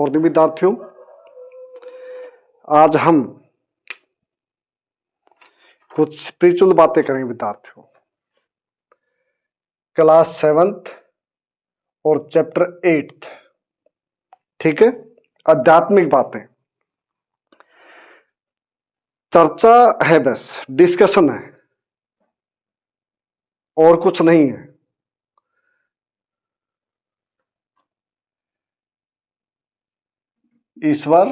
Morning विद्यार्थियों। आज हम कुछ स्पिरिचुअल बातें करेंगे विद्यार्थियों। क्लास 7th और चैप्टर 8, ठीक है, आध्यात्मिक बातें। चर्चा है, बस डिस्कशन है और कुछ नहीं है। ईश्वर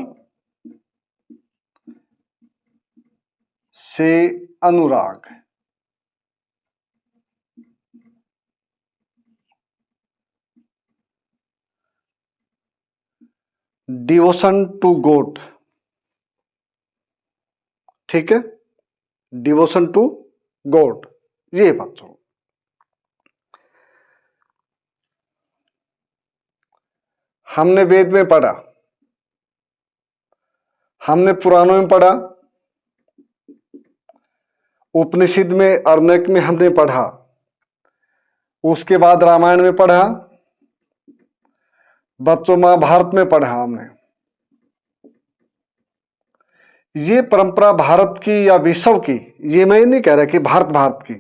से अनुराग, डिवोशन टू गॉड, ठीक है, डिवोशन टू गॉड, ये बच्चों। हमने वेद में पढ़ा, हमने पुराणों में पढ़ा, उपनिषद में अर्णक में हमने पढ़ा, उसके बाद रामायण में पढ़ा, बच्चों महाभारत में पढ़ा हमने। ये परंपरा भारत की या विश्व की, ये मैं नहीं कह रहा कि भारत की,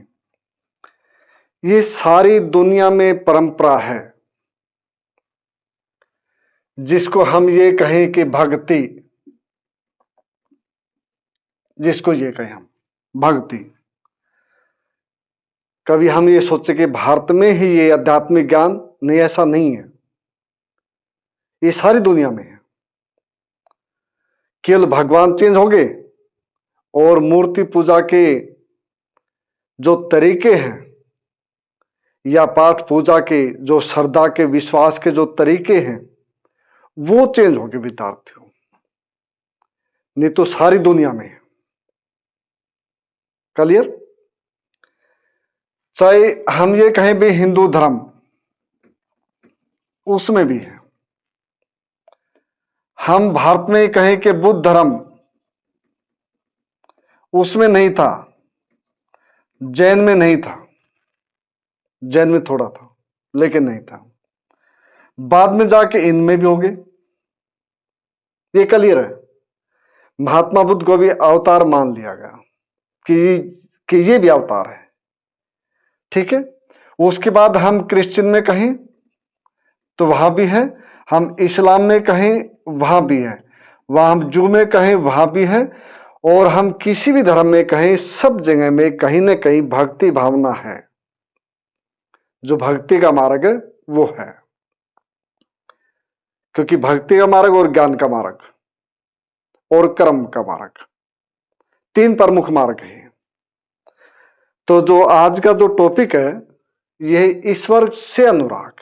ये सारी दुनिया में परंपरा है, जिसको हम ये कहें कि भक्ति, जिसको ये कहें हम भक्ति। कभी हम ये सोचे कि भारत में ही ये आध्यात्मिक ज्ञान, नहीं, ऐसा नहीं है, ये सारी दुनिया में है। केवल भगवान चेंज हो गए और मूर्ति पूजा के जो तरीके हैं या पाठ पूजा के जो श्रद्धा के विश्वास के जो तरीके हैं वो चेंज हो गए विद्यार्थियों, नहीं तो सारी दुनिया में है। क्लियर? चाहे हम ये कहें भी हिंदू धर्म, उसमें भी है। हम भारत में कहें कि बुद्ध धर्म, उसमें नहीं था। जैन में नहीं था, जैन में थोड़ा था लेकिन नहीं था। बाद में जाके इनमें भी हो गए, ये क्लियर है। महात्मा बुद्ध को भी अवतार मान लिया गया कि ये भी अवतार है, ठीक है। उसके बाद हम क्रिश्चियन में कहें तो वहां भी है, हम इस्लाम में कहें वहां भी है, वहां हम जू में कहें वहां भी है, और हम किसी भी धर्म में कहें, सब जगह में कहीं ना कहीं भक्ति भावना है। जो भक्ति का मार्ग है वो है, क्योंकि भक्ति का मार्ग और ज्ञान का मार्ग और कर्म का मार्ग, 3 प्रमुख मार्ग है। तो जो आज का जो टॉपिक है यह ईश्वर से अनुराग,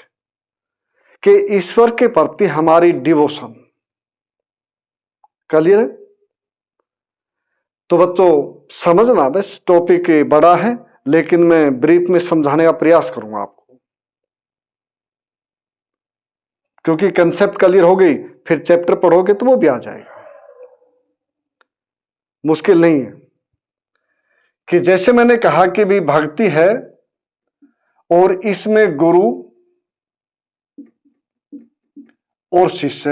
कि ईश्वर के प्रति हमारी डिवोशन। क्लियर है? तो बच्चों समझना, बस टॉपिक बड़ा है लेकिन मैं ब्रीफ में समझाने का प्रयास करूंगा आपको, क्योंकि कंसेप्ट क्लियर हो गई फिर चैप्टर पढ़ोगे तो वो भी आ जाएगा, मुश्किल नहीं है। कि जैसे मैंने कहा कि भी भक्ति है और इसमें गुरु और शिष्य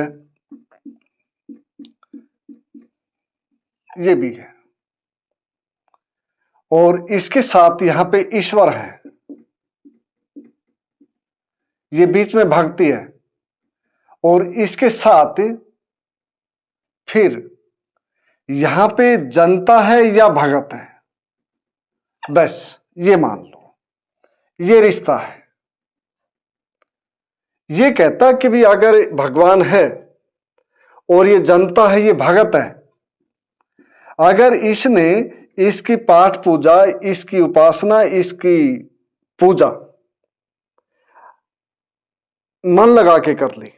ये भी है, और इसके साथ यहां पे ईश्वर है, ये बीच में भक्ति है, और इसके साथ फिर यहां पे जनता है या भगत है, बस ये मान लो, ये रिश्ता है। ये कहता कि भी अगर भगवान है और ये जनता है, ये भगत है, अगर इसने इसकी पाठ पूजा, इसकी उपासना, इसकी पूजा मन लगा के कर ली,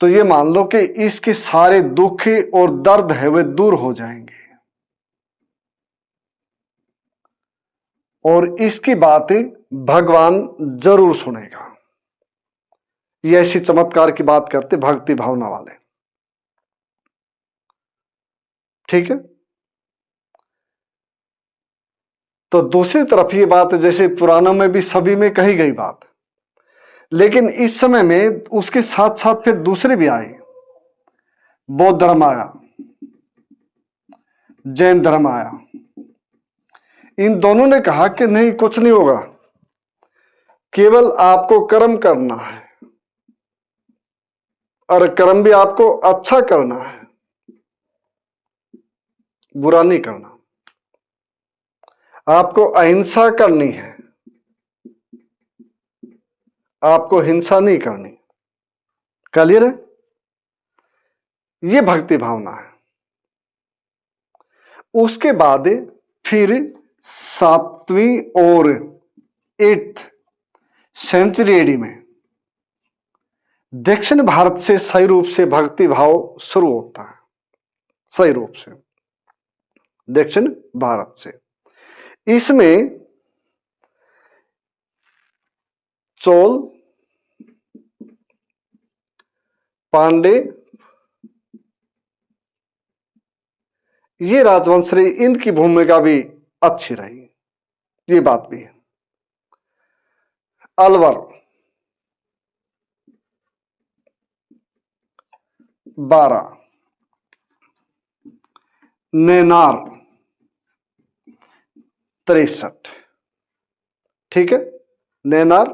तो ये मान लो कि इसके सारे दुख और दर्द है वे दूर हो जाएंगे, और इसकी बात भगवान जरूर सुनेगा। ये ऐसी चमत्कार की बात करते भक्ति भावना वाले, ठीक है। तो दूसरी तरफ ये बात, जैसे पुराणों में भी सभी में कही गई बात, लेकिन इस समय में उसके साथ साथ फिर दूसरे भी आए, बौद्ध धर्म आया, जैन धर्म आया। इन दोनों ने कहा कि नहीं, कुछ नहीं होगा, केवल आपको कर्म करना है, और कर्म भी आपको अच्छा करना है, बुरा नहीं करना। आपको अहिंसा करनी है, आपको हिंसा नहीं करनी। क्लियर है? ये भक्ति भावना है। उसके बाद फिर 7वीं और 8th सेंचुरी एडी में दक्षिण भारत से सही रूप से भक्ति भाव शुरू होता है। सही रूप से दक्षिण भारत से। इसमें चोल, पांडे, ये राजवंश रही, इनकी भूमिका भी अच्छी रही, ये बात भी है। अलवर, बारा, नेनार 63, ठीक है, नेनार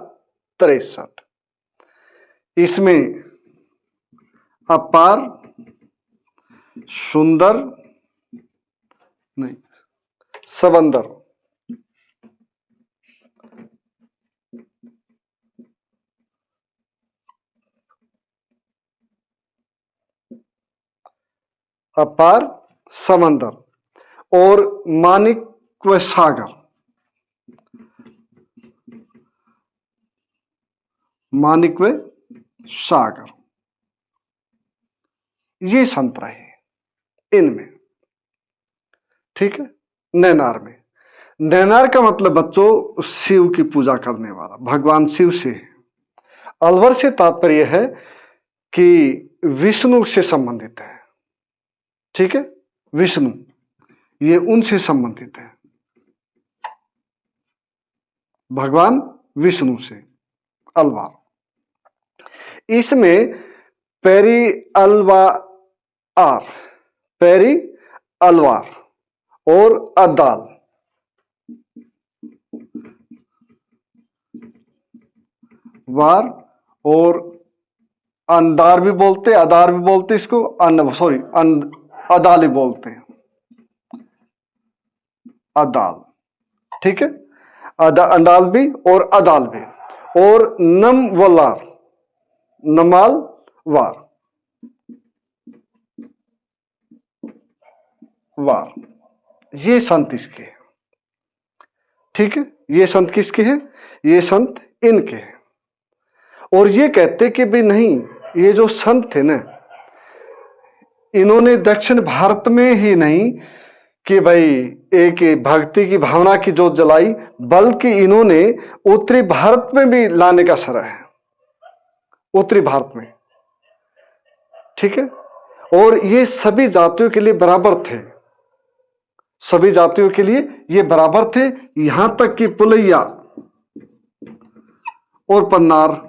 63। इसमें अपार, सुंदर नहीं, सबंदर, अपार, समंदर और मानिक व सागर, मानिक व सागर, ये संत रहे इनमें, ठीक है। नैनार में, नैनार का मतलब बच्चों शिव की पूजा करने वाला, भगवान शिव से है। अलवर से तात्पर्य है कि विष्णु से संबंधित है, ठीक है, विष्णु, ये उनसे संबंधित है, भगवान विष्णु से अलवार। इसमें पेरी अलवार, पेरी अलवार और अदाल, वार और अंदार भी बोलते, अदार भी बोलते, इसको सॉरी अदाली बोलते हैं, अदाल, ठीक है, अंडाल भी और अदाल भी। और नमवलार, नमाल वार, वार, ये संत इसके हैं, ठीक है। ये संत किसके हैं? ये संत इनके हैं। और ये कहते कि भी नहीं, ये जो संत थे ना, इन्होंने दक्षिण भारत में ही नहीं कि भाई एक भक्ति की भावना की जोत जलाई, बल्कि इन्होंने उत्तरी भारत में भी लाने का सरा है, उत्तरी भारत में, ठीक है। और ये सभी जातियों के लिए बराबर थे, सभी जातियों के लिए ये बराबर थे, यहां तक कि पुलैया और पन्नार,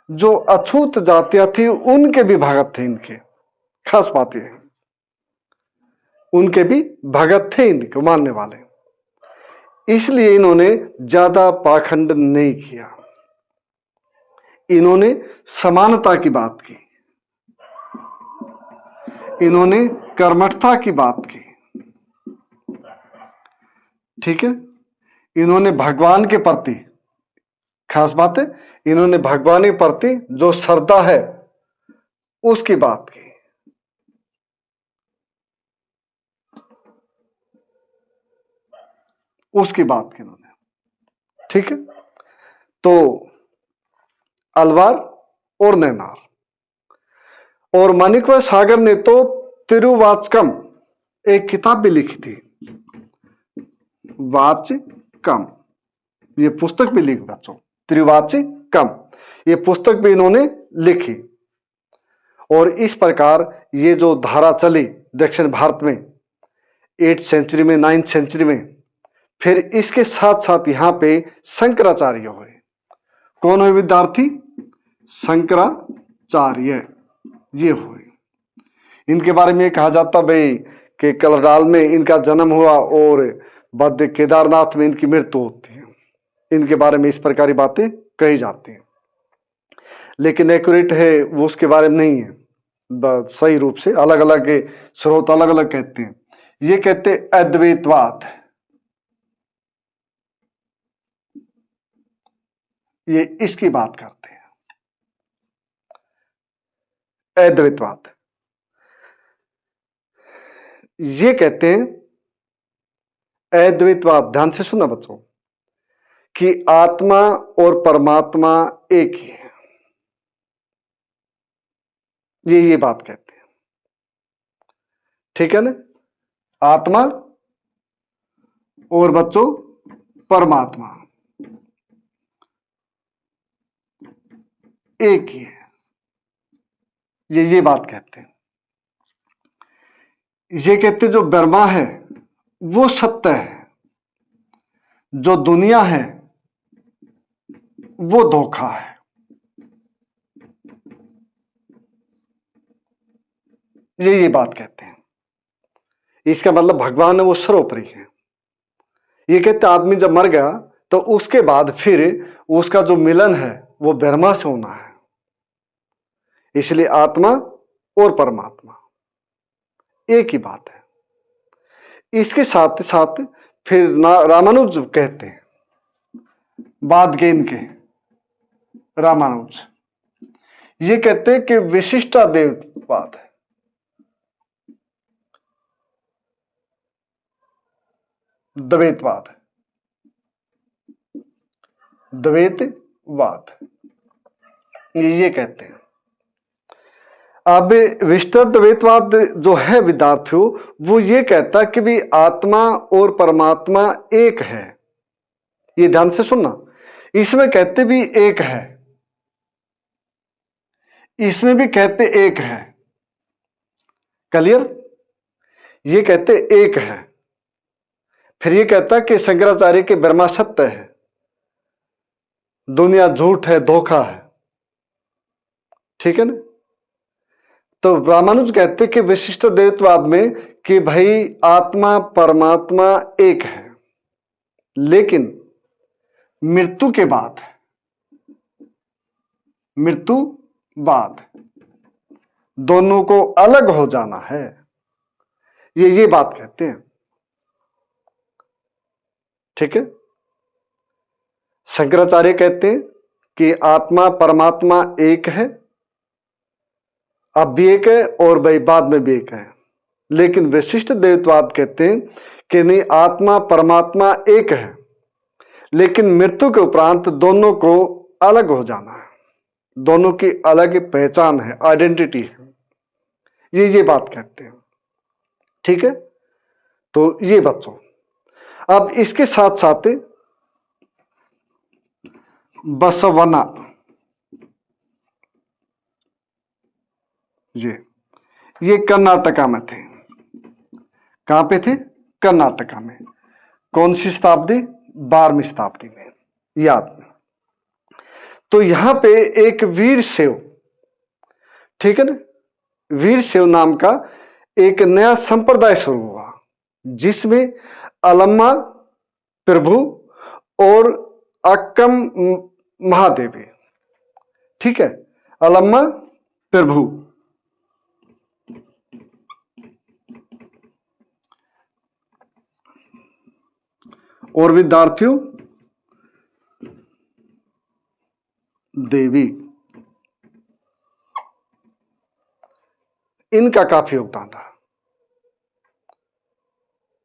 जो अछूत जातियां थी, उनके भी भगत थे इनके। खास बात यह है, उनके भी भगत थे इनके मानने वाले, इसलिए इन्होंने ज्यादा पाखंड नहीं किया, इन्होंने समानता की बात की, इन्होंने कर्मठता की बात की, ठीक है। इन्होंने भगवान के प्रति, खास बात है, इन्होंने भगवान के प्रति जो श्रद्धा है उसकी बात की, उसकी बात की इन्होंने, ठीक है। तो अलवार और नैनार, और माणिक्य सागर ने तो तिरुवाचकम एक किताब भी लिखी थी, वाचकम, ये पुस्तक भी लिखी बच्चों, त्रिवाचकम, ये पुस्तक भी इन्होंने लिखी। और इस प्रकार ये जो धारा चली दक्षिण भारत में 8th सेंचुरी में, 9th सेंचुरी में, फिर इसके साथ साथ यहां पे शंकराचार्य हुए। कौन हुए विद्यार्थी? शंकराचार्य ये हुए। इनके बारे में कहा जाता भाई कि कलराल में इनका जन्म हुआ और बद्र केदारनाथ में इनकी मृत्यु होती है। इनके बारे में इस प्रकार की बातें कही जाती हैं, लेकिन एक्यूरेट है वो उसके बारे में नहीं है। सही रूप से अलग अलग स्रोत अलग अलग कहते हैं। ये कहते अद्वैतवाद, ये इसकी बात करते हैं, अद्वैतवाद। ये कहते हैं अद्वैतवाद, ध्यान से सुनना बच्चों, कि आत्मा और परमात्मा एक ही है। ये बात कहते हैं, ठीक है ना? आत्मा और बच्चों परमात्मा एक ही है, ये बात कहते हैं। ये कहते जो ब्रह्मा है वो सत्य है, जो दुनिया है वो धोखा है। ये बात कहते हैं। इसका मतलब भगवान है वो सर्वोपरि है। ये कहते आदमी जब मर गया तो उसके बाद फिर उसका जो मिलन है वो ब्रह्मा से होना है। इसलिए आत्मा और परमात्मा एक ही बात है। इसके साथ साथ फिर रामानुज कहते हैं, बाद के इनके रामानुज, ये कहते हैं कि विशिष्टाद्वैतवाद है। द्वैतवाद, द्वैतवाद ये कहते हैं। अब विशिष्टाद्वैतवाद जो है विद्यार्थियों, वो ये कहता है कि भी आत्मा और परमात्मा एक है। ये ध्यान से सुनना, इसमें कहते भी एक है, इसमें भी कहते एक है। क्लियर? ये कहते एक है। फिर ये कहता कि शंकराचार्य के ब्रह्मा सत्य है, दुनिया झूठ है, धोखा है, ठीक है ना? तो रामानुज कहते कि विशिष्ट द्वैतवाद में कि भाई आत्मा परमात्मा एक है, लेकिन मृत्यु के बाद, मृत्यु बाद दोनों को अलग हो जाना है। ये बात कहते हैं, ठीक है? शंकराचार्य कहते हैं कि आत्मा परमात्मा एक है, अब भी एक है और भाई बाद में भी एक है। लेकिन विशिष्ट द्वैतवाद कहते हैं कि नहीं, आत्मा परमात्मा एक है, लेकिन मृत्यु के उपरांत दोनों को अलग हो जाना है, दोनों की अलग पहचान है, आइडेंटिटी है। ये बात कहते हैं, ठीक है? तो ये बच्चों, अब इसके साथ साथ बसवना, ये कर्नाटका में थे। कहां पे थे? कर्नाटका में। कौन सी शताब्दी? 12वीं शताब्दी में, याद में। तो यहां पे एक वीर शैव, ठीक है ना, वीर शैव नाम का एक नया संप्रदाय शुरू हुआ, जिसमें अलम्मा प्रभु और अक्कम महादेवी, ठीक है, अलम्मा प्रभु और विद्यार्थियों देवी, इनका काफी योगदान रहा।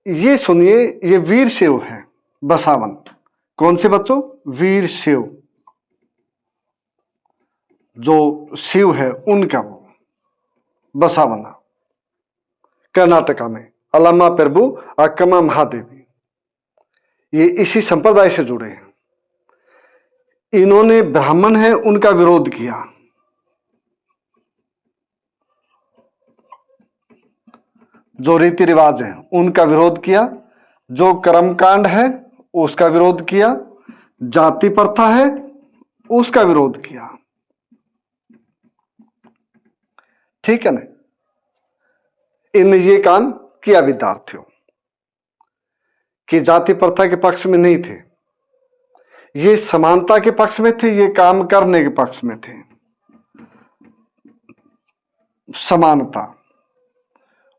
ये सुनिए, ये वीर शैव है बसावन। कौन से बच्चों? वीर शैव, जो शिव है उनका वो बसावना, कर्नाटका में अलम्मा प्रभु अक्कमा महादेवी, ये इसी संप्रदाय से जुड़े हैं। इन्होंने ब्राह्मण है उनका विरोध किया, जो रीति रिवाज है उनका विरोध किया, जो कर्मकांड है उसका विरोध किया, जाति प्रथा है उसका विरोध किया। ठीक है ना। इनने ये काम किया विद्यार्थियों कि जाति प्रथा के पक्ष में नहीं थे, ये समानता के पक्ष में थे, ये काम करने के पक्ष में थे। समानता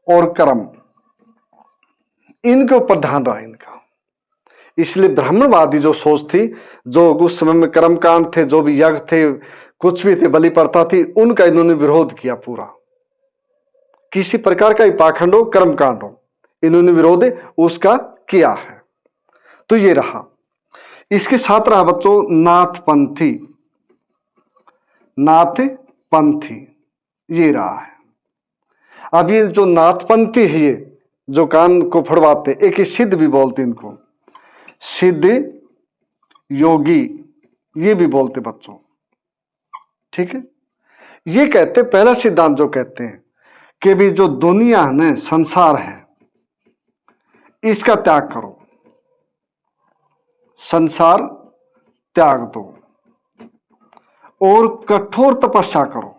और कर्म, इनके ऊपर ध्यान रहा इनका। इसलिए ब्राह्मणवादी जो सोच थी, जो उस समय में कर्मकांड थे, जो भी यज्ञ थे, कुछ भी थे, बलि प्रथा थी, उनका इन्होंने विरोध किया पूरा। किसी प्रकार का पाखंड हो, कर्मकांड हो, इन्होंने विरोध उसका किया है। तो ये रहा। इसके साथ रहा बच्चों नाथपंथी। नाथपंथी ये रहा है। अब ये जो नाथपंथी है, ये जो कान को फड़वाते, एक सिद्ध भी बोलते इनको, सिद्ध योगी ये भी बोलते बच्चों। ठीक है। ये कहते, पहला सिद्धांत जो कहते हैं कि भी जो दुनिया है, संसार है, इसका त्याग करो, संसार त्याग दो और कठोर तपस्या करो।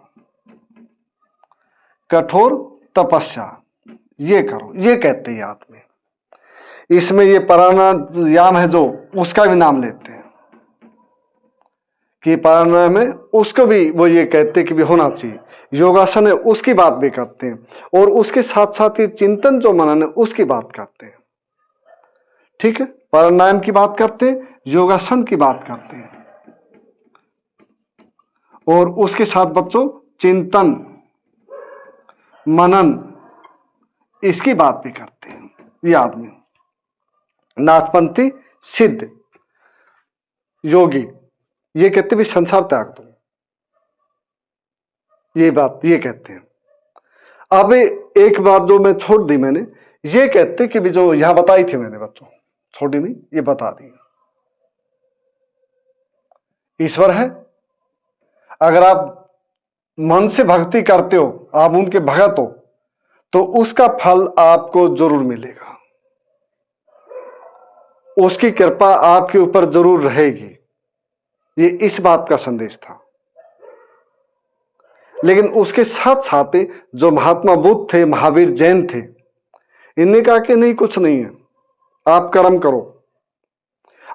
कठोर तपस्या ये करो, ये कहते हैं आदमी। इसमें ये प्राणायाम है जो, उसका भी नाम लेते हैं कि प्राणायाम है, उसको भी वो ये कहते कि भी होना चाहिए। योगासन है, उसकी बात भी करते हैं। और उसके साथ साथ ये चिंतन जो मनन है, उसकी बात करते हैं। ठीक है। प्राणायाम की बात करते हैं, योगासन की बात करते हैं, और उसके साथ बच्चों चिंतन मनन इसकी बात भी करते हैं ये आदमी। नाथपंथी सिद्ध योगी ये कहते भी संसार त्याग दो, ये बात ये कहते हैं। अब एक बात जो मैं छोड़ दी मैंने, ये कहते कि भी जो यहां बताई थी मैंने बच्चों, छोड़ी नहीं, ये बता दी। ईश्वर है, अगर आप मन से भक्ति करते हो, आप उनके भगत हो, तो उसका फल आपको जरूर मिलेगा, उसकी कृपा आपके ऊपर जरूर रहेगी। ये इस बात का संदेश था। लेकिन उसके साथ साथ जो महात्मा बुद्ध थे, महावीर जैन थे, इनने कहा कि नहीं, कुछ नहीं है, आप कर्म करो,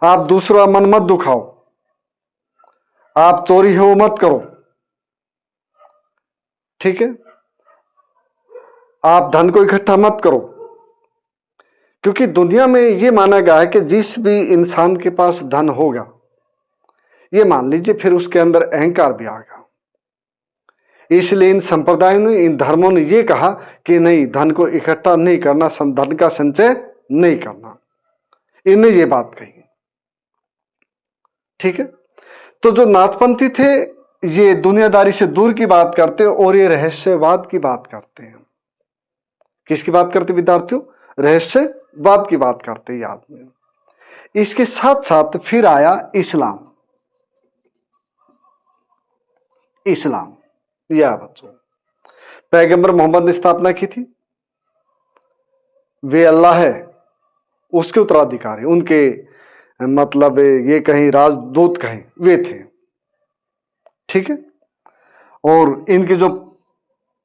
आप दूसरा मन मत दुखाओ, आप चोरी हो मत करो। ठीक है। आप धन को इकट्ठा मत करो, क्योंकि दुनिया में यह माना गया है कि जिस भी इंसान के पास धन होगा, ये मान लीजिए फिर उसके अंदर अहंकार भी आ गया। इसलिए इन संप्रदायों ने, इन धर्मों ने यह कहा कि नहीं, धन को इकट्ठा नहीं करना, धन का संचय नहीं करना। इनने ये बात कही। ठीक है। तो जो नाथपंथी थे, ये दुनियादारी से दूर की बात करते और ये रहस्यवाद की बात करते हैं। किसकी बात करते विद्यार्थियों? रहस्यवाद की बात करते याद में। इसके साथ साथ फिर आया इस्लाम। इस्लाम यह बच्चों पैगंबर मोहम्मद ने स्थापना की थी। वे अल्लाह है, उसके उत्तराधिकारी, उनके मतलब ये कहीं राजदूत कहीं वे थे। ठीक है। और इनकी जो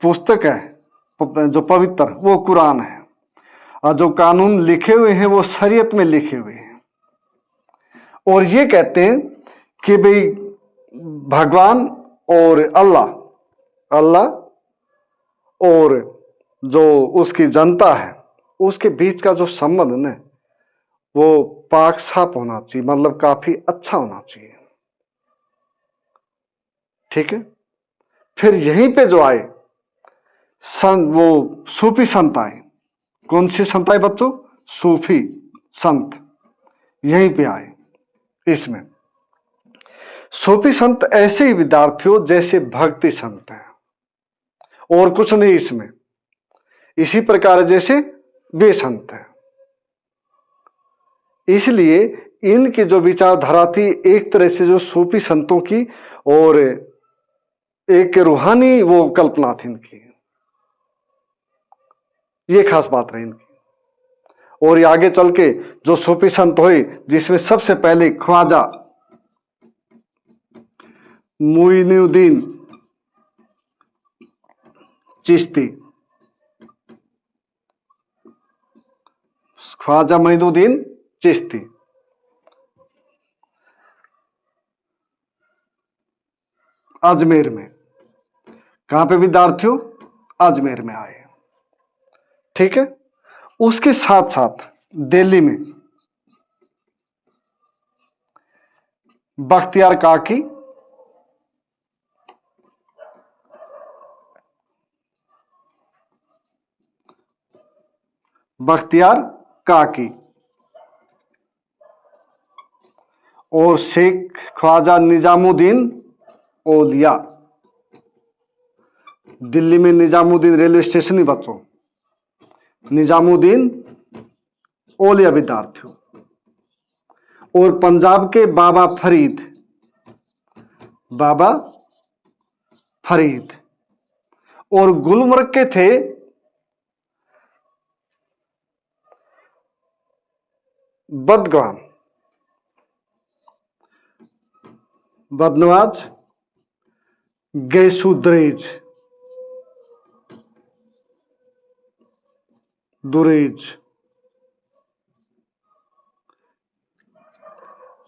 पुस्तक है, जो पवित्र, वो कुरान है, और जो कानून लिखे हुए हैं वो शरीयत में लिखे हुए हैं। और ये कहते हैं कि भाई भगवान और अल्लाह और जो उसकी जनता है, उसके बीच का जो संबंध है ना, वो पाक साफ होना चाहिए, मतलब काफी अच्छा होना चाहिए। ठीक है। फिर यहीं पे जो आए वो सूफी संत आए। कौन से संत आए बच्चों? सूफी संत यहीं पे आए। इसमें सूफी संत ऐसे ही विद्यार्थियों जैसे भक्ति संत हैं, और कुछ नहीं इसमें। इसी प्रकार जैसे वे संत हैं। इसलिए इनकी जो विचारधारा थी, एक तरह से जो सूफी संतों की, और एक रूहानी वो कल्पना थी इनकी। ये खास बात रही इनकी। और ये आगे चल के जो सूफी संत हुए, जिसमें सबसे पहले ख्वाजा मुइनुद्दीन चिश्ती, ख्वाजा मुइनुद्दीन चिश्ती अजमेर में, कहां पे विद्यार्थियों? अजमेर में आए। ठीक है। उसके साथ साथ दिल्ली में बख्तियार काकी, बख्तियार काकी और शेख ख्वाजा निजामुद्दीन औलिया। दिल्ली में निजामुद्दीन रेलवे स्टेशन ही बच्चों, निजामुद्दीन औलिया विद्यार्थियों। और पंजाब के बाबा फरीद, बाबा फरीद। और गुलमर्ग के थे बदगवान, बदनवाज गैसू दुरेज,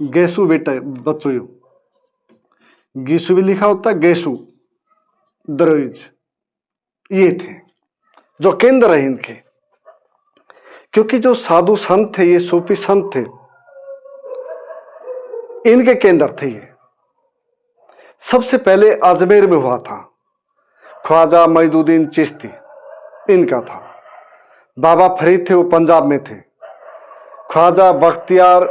गैसू बेटा बच्चों, गीसू भी लिखा होता है, गैसू दुरेज, ये थे जो केंद्र है इनके। क्योंकि जो साधु संत थे, ये सूफी संत थे, इनके केंद्र थे ये। सबसे पहले अजमेर में हुआ था, ख्वाजा मुइनुद्दीन चिश्ती इनका था। बाबा फरीद थे, वो पंजाब में थे। ख्वाजा बख्तियार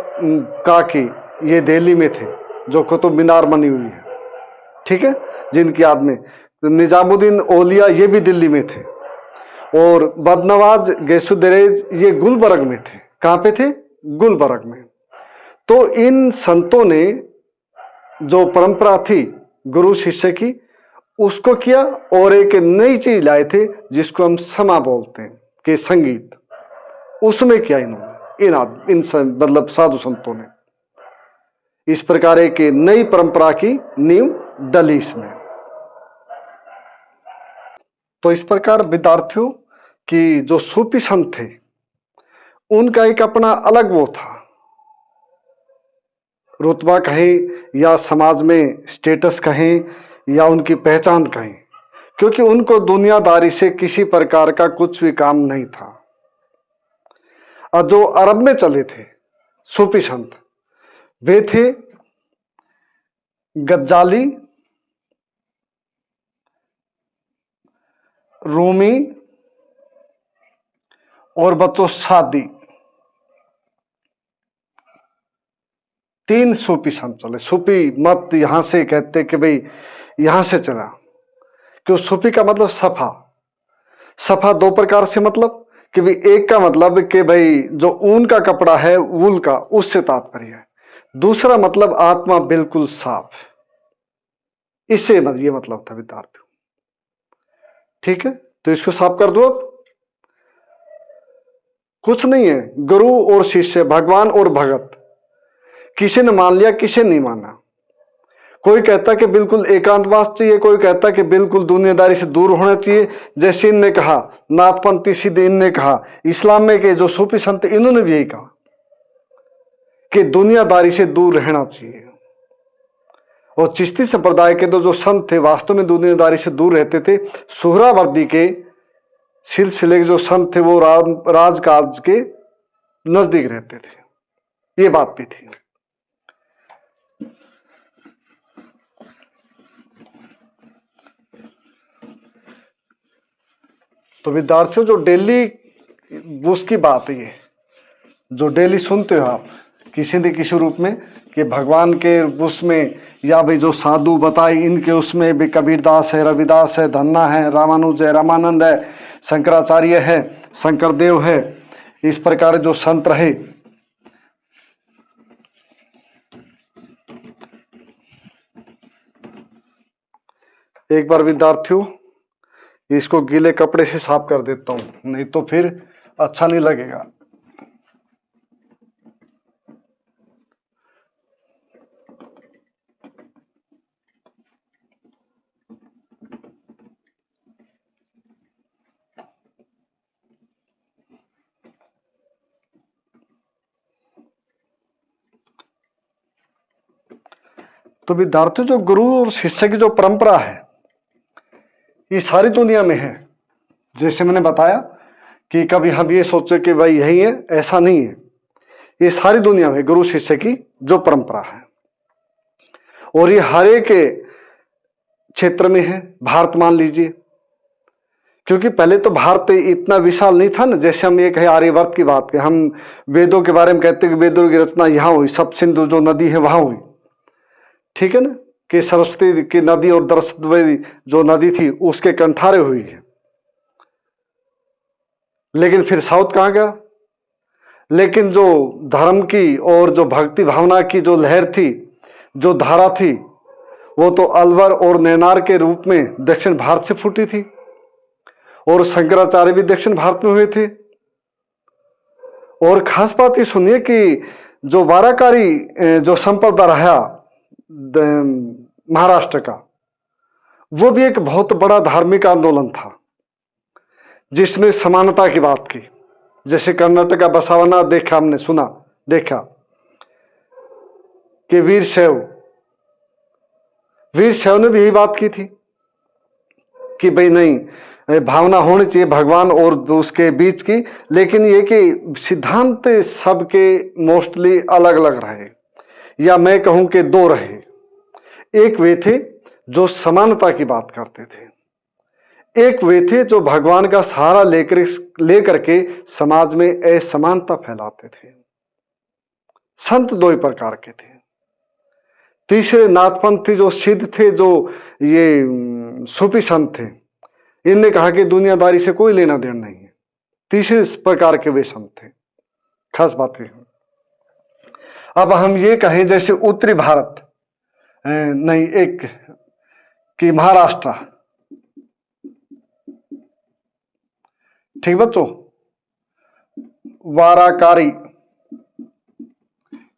काकी ये दिल्ली में थे, जो कुतुब मीनार बनी हुई है, ठीक है, जिनकी याद में। निजामुद्दीन औलिया ये भी दिल्ली में थे। और बदनवाज गैसुदरेज ये गुलबर्ग में थे। कहाँ पे थे? गुलबर्ग में। तो इन संतों ने जो परंपरा थी गुरु शिष्य की, उसको किया और एक नई चीज लाए थे जिसको हम समा बोलते हैं कि संगीत, उसमें किया इन्होंने, इन मतलब साधु संतों ने। इस प्रकार एक नई परंपरा की नींव डली इसमें। तो इस प्रकार विद्यार्थियों की जो सूफी संत थे, उनका एक अपना अलग वो था, रुतबा कहें या समाज में स्टेटस कहें या उनकी पहचान कहें, क्योंकि उनको दुनियादारी से किसी प्रकार का कुछ भी काम नहीं था। और जो अरब में चले थे सूफी संत, वे थे गज्जाली, रूमी और बच्चों सादी। तीन सूफी संत चले। सूफी मत यहां से कहते कि भाई यहां से चला, क्यों? सूफी का मतलब सफा। सफा दो प्रकार से, मतलब कि भाई एक का मतलब कि भाई जो ऊन का कपड़ा है, वूल का, उससे तात्पर्य है। दूसरा मतलब आत्मा बिल्कुल साफ, इससे ये मतलब था विद्यार्थियों। ठीक है, तो इसको साफ कर दो। अब कुछ नहीं है, गुरु और शिष्य, भगवान और भगत, किसी ने मान लिया, किसी ने नहीं माना। कोई कहता कि बिल्कुल एकांतवास चाहिए, कोई कहता कि बिल्कुल दुनियादारी से दूर होना चाहिए, जैसे इनने कहा। नाथपंथी सिद्ध इनने कहा। इस्लाम में के जो सूफी संत, इन्होंने भी यही कहा कि दुनियादारी से दूर रहना चाहिए। और चिश्ती संप्रदाय के तो जो संत थे, वास्तव में दुनियादारी से दूर रहते थे। सुहरावर्दी के सिलसिले के जो संत थे, वो राजकाज के नजदीक रहते थे। ये बात भी थी। तो विद्यार्थियों, जो डेली उसकी बात है, ये जो डेली सुनते हो आप किसी न किसी रूप में, कि भगवान के उसमें, या भाई जो साधु बताए इनके उसमें भी कबीरदास है, रविदास है, धन्ना है, रामानुज है, रामानंद है, शंकराचार्य है, शंकरदेव है, इस प्रकार जो संत रहे। एक बार विद्यार्थियों इसको गीले कपड़े से साफ कर देता हूं, नहीं तो फिर अच्छा नहीं लगेगा। तो विद्यार्थियों, जो गुरु और शिष्य की जो परंपरा है ये सारी दुनिया में है। जैसे मैंने बताया कि कभी हम ये सोचे कि भाई यही है, ऐसा नहीं है। ये सारी दुनिया में गुरु शिष्य की जो परंपरा है, और ये हर एक क्षेत्र में है। भारत मान लीजिए, क्योंकि पहले तो भारत इतना विशाल नहीं था ना। जैसे हम ये कहे आर्यवर्त की बात करें, हम वेदों के बारे में कहते हैं कि वेदों की रचना यहाँ हुई, सब सिंधु जो नदी है वहां हुई, ठीक है ना, कि सरस्वती की नदी और दरस्वती जो नदी थी उसके कंठारे हुई है। लेकिन फिर साउथ कहाँ गया? लेकिन जो धर्म की और जो भक्ति भावना की जो लहर थी, जो धारा थी, वो तो अलवर और नैनार के रूप में दक्षिण भारत से फूटी थी, और शंकराचार्य भी दक्षिण भारत में हुए थे। और खास बात ये सुनिए कि जो वाराकारी जो संप्रदाय रहा महाराष्ट्र का, वो भी एक बहुत बड़ा धार्मिक आंदोलन था जिसने समानता की बात की। जैसे कर्नाटक का बसवना देखा, हमने सुना देखा कि वीरशैव ने भी यही बात की थी कि भाई नहीं, भावना होनी चाहिए भगवान और उसके बीच की, लेकिन ये कि सिद्धांत सबके मोस्टली अलग अलग रहे, या मैं कहूं कि दो रहे। एक वे थे जो समानता की बात करते थे, एक वे थे जो भगवान का सहारा लेकर के समाज में असमानता फैलाते थे। संत दो ही प्रकार के थे। तीसरे नाथपंथी जो सिद्ध थे, जो ये सूफी संत थे, इनने कहा कि दुनियादारी से कोई लेना देना नहीं है। तीसरे प्रकार के वे संत थे। खास बात है। अब हम ये कहें जैसे उत्तरी भारत नहीं, एक कि महाराष्ट्र, ठीक बच्चों, वाराकारी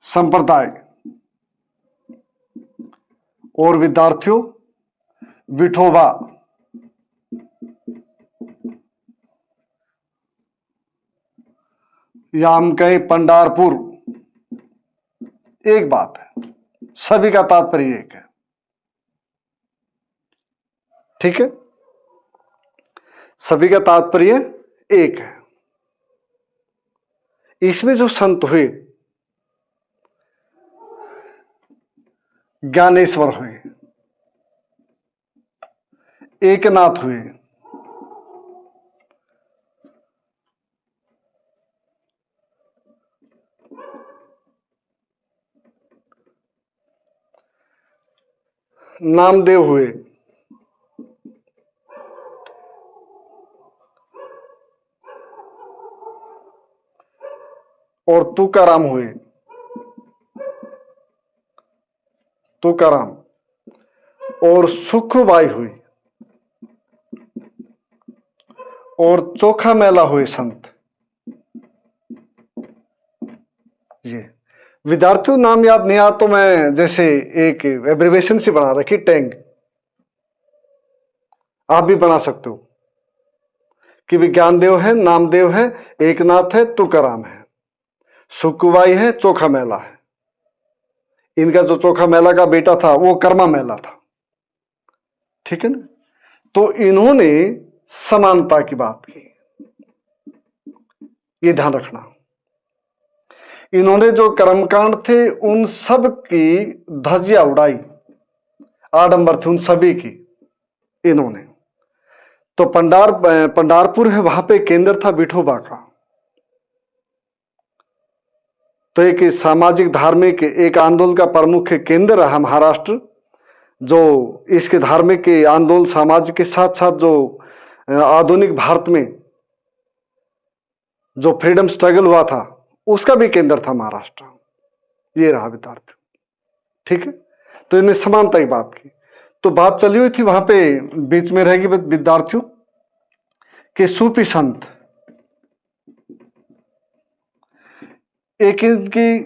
संप्रदाय और विद्यार्थियों विठोबा, या हम कहें पंढरपुर, एक बात है, सभी का तात्पर्य एक है, ठीक है, सभी का तात्पर्य एक है। इसमें जो संत हुए, ज्ञानेश्वर हुए, एकनाथ हुए, नामदेव हुए, और तुकाराम हुए, तुकाराम, और सुखबाई हुई, और चोखा मेला हुए संत। ये विद्यार्थियों नाम याद नहीं आ तो मैं जैसे एक एब्रिवेशन से बना रखी, टैंग, आप भी बना सकते हो कि विज्ञानदेव है, नामदेव है, एकनाथ है, तुकाराम है, सुखबाई है, चोखा मेला है। इनका जो चोखा मेला का बेटा था वो कर्मा मेला था, ठीक है ना। तो इन्होंने समानता की बात की, ये ध्यान रखना। इन्होंने जो कर्मकांड थे उन सब की धज्जियां उड़ाई, आडंबर थे उन सभी की इन्होंने। तो पंढरपुर है, वहां पे केंद्र था विठोबा का। तो एक सामाजिक धार्मिक एक आंदोलन का प्रमुख केंद्र रहा महाराष्ट्र, जो इसके धार्मिक आंदोलन समाज के साथ साथ जो आधुनिक भारत में जो फ्रीडम स्ट्रगल हुआ था उसका भी केंद्र था महाराष्ट्र। ये रहा विद्यार्थी, ठीक है। तो इन्हें समानता की बात की। तो बात चली हुई थी वहां पे, बीच में रहेगी विद्यार्थियों के सूफी संत, एक इनकी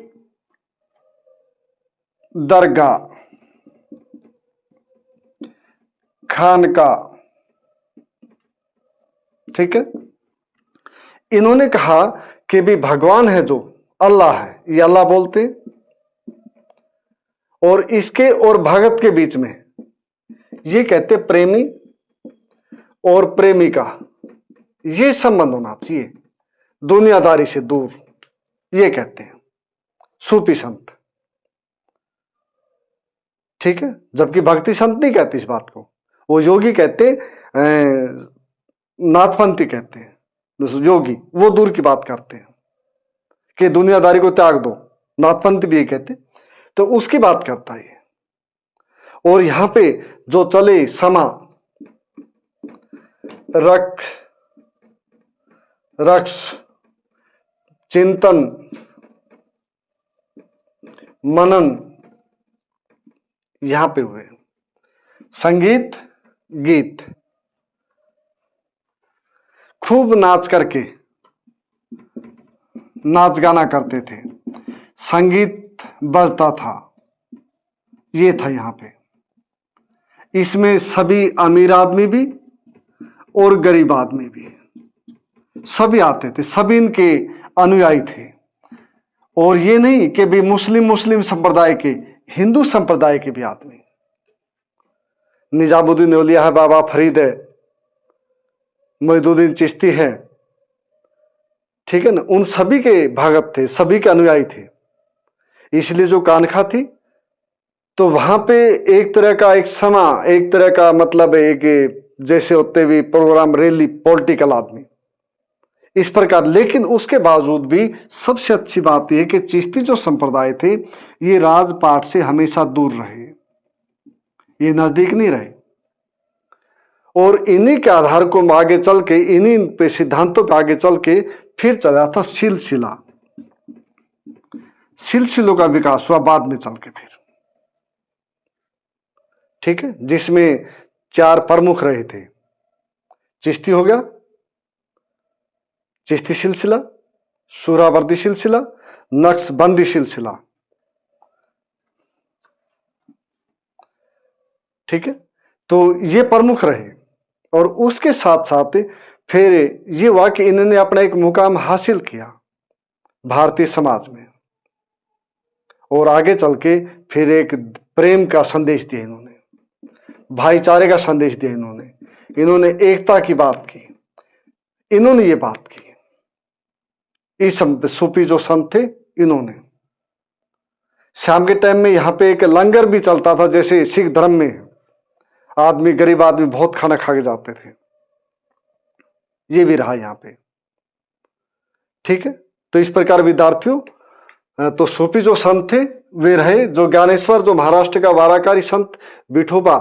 दरगाह, खानका, ठीक है। इन्होंने कहा कि भी भगवान है जो अल्लाह है, ये अल्लाह बोलते, और इसके और भगत के बीच में ये कहते प्रेमी और प्रेमिका, ये संबंध होना चाहिए दुनियादारी से दूर, ये कहते हैं सूफी संत। ठीक है, जबकि भक्ति संत नहीं कहते इस बात को, वो योगी कहते, नाथपंथी कहते हैं योगी, वो दूर की बात करते हैं कि दुनियादारी को त्याग दो, नाथपंथी भी ये कहते, तो उसकी बात करता है। और यहां पे जो चले समा रक्ष चिंतन मनन, यहां पे हुए संगीत गीत, खूब नाच करके नाच गाना करते थे, संगीत बजता था, ये था यहां पे। इसमें सभी अमीर आदमी भी और गरीब आदमी भी सभी आते थे, सभी इनके अनुयायी थे। और ये नहीं कि भी मुस्लिम संप्रदाय के, हिंदू संप्रदाय के भी आदमी, निजामुद्दीन औलिया है, बाबा फरीद है, मोइनुद्दीन चिश्ती है, ठीक है ना, उन सभी के भगत थे, सभी के अनुयायी थे। इसलिए जो कानखा थी तो वहां पे एक तरह का एक समा, एक तरह का मतलब एक जैसे होते भी प्रोग्राम, रैली, पॉलिटिकल आदमी इस प्रकार। लेकिन उसके बावजूद भी सबसे अच्छी बात यह कि चिश्ती जो संप्रदाय थे ये राजपाट से हमेशा दूर रहे, ये नजदीक नहीं रहे। और इन्हीं के आधार को आगे चल के, इन्हीं पे सिद्धांतों पे आगे चल के फिर चला था सिलसिलों का विकास हुआ बाद में चल के फिर, ठीक है, जिसमें 4 प्रमुख रहे थे। चिश्ती हो गया, चिश्ती सिलसिला, सुहरावर्दी सिलसिला, नक्शबंदी सिलसिला, ठीक है, तो ये प्रमुख रहे। और उसके साथ साथ फिर ये हुआ कि इन्होंने अपना एक मुकाम हासिल किया भारतीय समाज में, और आगे चल के फिर एक प्रेम का संदेश दिया इन्होंने, भाईचारे का संदेश दिया इन्होंने एकता की बात की, इन्होंने ये बात की। इस सूफी जो संत थे इन्होंने, शाम के टाइम में यहाँ पे एक लंगर भी चलता था, जैसे सिख धर्म में आदमी, गरीब आदमी बहुत खाना खा के जाते थे, ये भी रहा यहाँ पे, ठीक है। तो इस प्रकार विद्यार्थियों, तो सूफी जो संत थे वे रहे, जो ज्ञानेश्वर जो महाराष्ट्र का वाराकारी संत विठोबा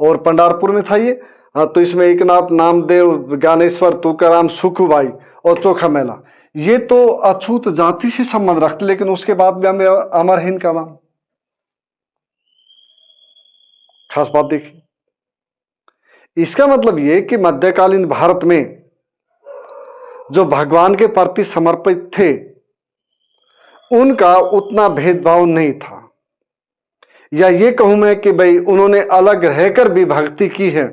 और पंढरपुर में था ये, तो इसमें एकनाथ, नामदेव, ज्ञानेश्वर, तुकाराम, सुखूबाई और चोखा मेला, ये तो अछूत जाति से संबंध रखते, लेकिन उसके बाद भी हमें अमर हिंद का नाम, खास बात देखिए। इसका मतलब ये कि मध्यकालीन भारत में जो भगवान के प्रति समर्पित थे उनका उतना भेदभाव नहीं था, या ये कहूं मैं कि भाई उन्होंने अलग रहकर भी भक्ति की है,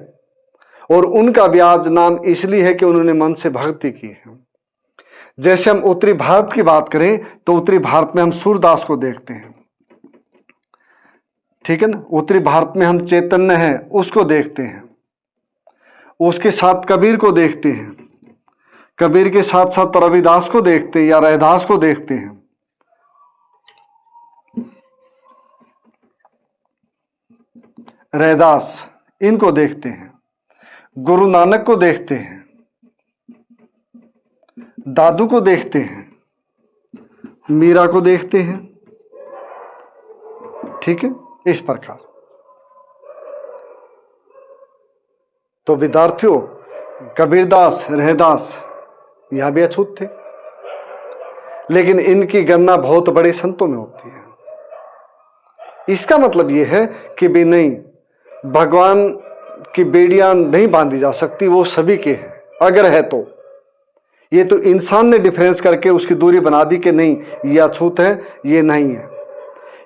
और उनका भी आज नाम इसलिए है कि उन्होंने मन से भक्ति की है। जैसे हम उत्तरी भारत की बात करें तो उत्तरी भारत में हम सूरदास को देखते हैं, ठीक है ना, उत्तरी भारत में हम चैतन्य हैं उसको देखते हैं, उसके साथ कबीर को देखते हैं, कबीर के साथ साथ रविदास को देखते हैं या रैदास को देखते हैं, रैदास इनको देखते हैं, गुरु नानक को देखते हैं, दादू को देखते हैं, मीरा को देखते हैं, ठीक है, इस प्रकार। तो विद्यार्थियों, कबीरदास, रहदास यह भी अछूत थे, लेकिन इनकी गणना बहुत बड़े संतों में होती है। इसका मतलब यह है कि भी नहीं, भगवान की बेड़ियां नहीं बांधी जा सकती, वो सभी के हैं, अगर है तो। ये तो इंसान ने डिफरेंस करके उसकी दूरी बना दी कि नहीं ये अछूत है, ये नहीं है,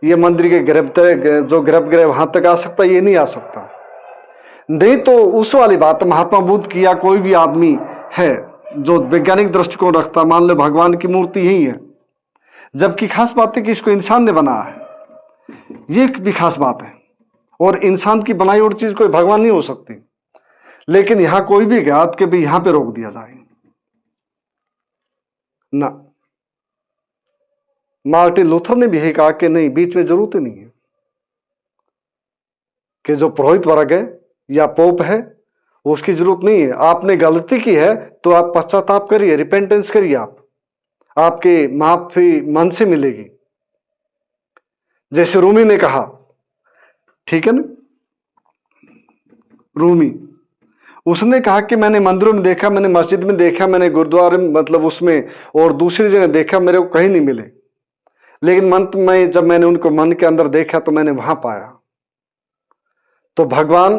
ये मंदिर के गर्भगृह वहां तक आ सकता, ये नहीं आ सकता। नहीं तो उस वाली बात महात्मा बुद्ध की या कोई भी आदमी है जो वैज्ञानिक दृष्टिकोण रखता, मान लो भगवान की मूर्ति यही है, जबकि खास बात है कि इसको इंसान ने बनाया है। ये भी खास बात है। और इंसान की बनाई हुई चीज कोई भगवान नहीं हो सकती, लेकिन यहां कोई भी गया कि भी यहां पे रोक दिया जाए ना। मार्टिन लूथर ने भी यही कहा कि नहीं, बीच में जरूरत ही नहीं है कि जो पुरोहित वर्ग है या पोप है उसकी जरूरत नहीं है। आपने गलती की है तो आप पश्चाताप करिए, रिपेंटेंस करिए, आपके माफी मन से मिलेगी। जैसे रूमी ने कहा, ठीक है ना, रूमी उसने कहा कि मैंने मंदिरों में देखा, मैंने मस्जिद में देखा, मैंने गुरुद्वारे में मतलब उसमें और दूसरी जगह देखा, मेरे को कहीं नहीं मिले, लेकिन मन में जब मैंने उनको मन के अंदर देखा तो मैंने वहां पाया। तो भगवान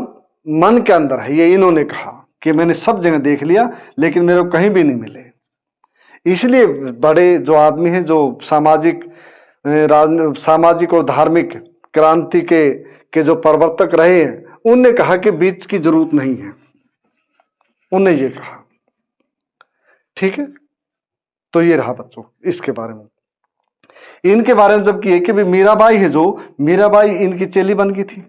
मन के अंदर है, ये इन्होंने कहा कि मैंने सब जगह देख लिया लेकिन मेरे को कहीं भी नहीं मिले। इसलिए बड़े जो आदमी हैं, जो सामाजिक और धार्मिक क्रांति के जो प्रवर्तक रहे हैं, उनने कहा कि बीच की जरूरत नहीं है, उनने ये कहा। ठीक है, तो ये रहा बच्चों इसके बारे में। इनके बारे में जब किए कि भी मीराबाई है, जो मीराबाई इनकी चेली बन गई थी,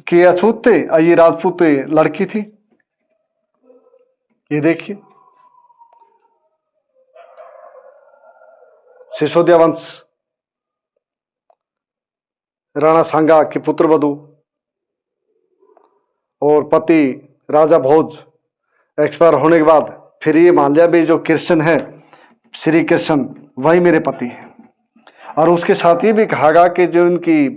कि अछूत थे, ये राजपूत लड़की थी। ये देखिए, सिसोदिया वंश, राणा सांगा की पुत्र वधू, और पति राजा भोज एक्सपायर होने के बाद फिर ये मान लिया भी जो कृष्ण है, श्री कृष्ण, वही मेरे पति है। और उसके साथ ये भी कहा गया कि जो इनकी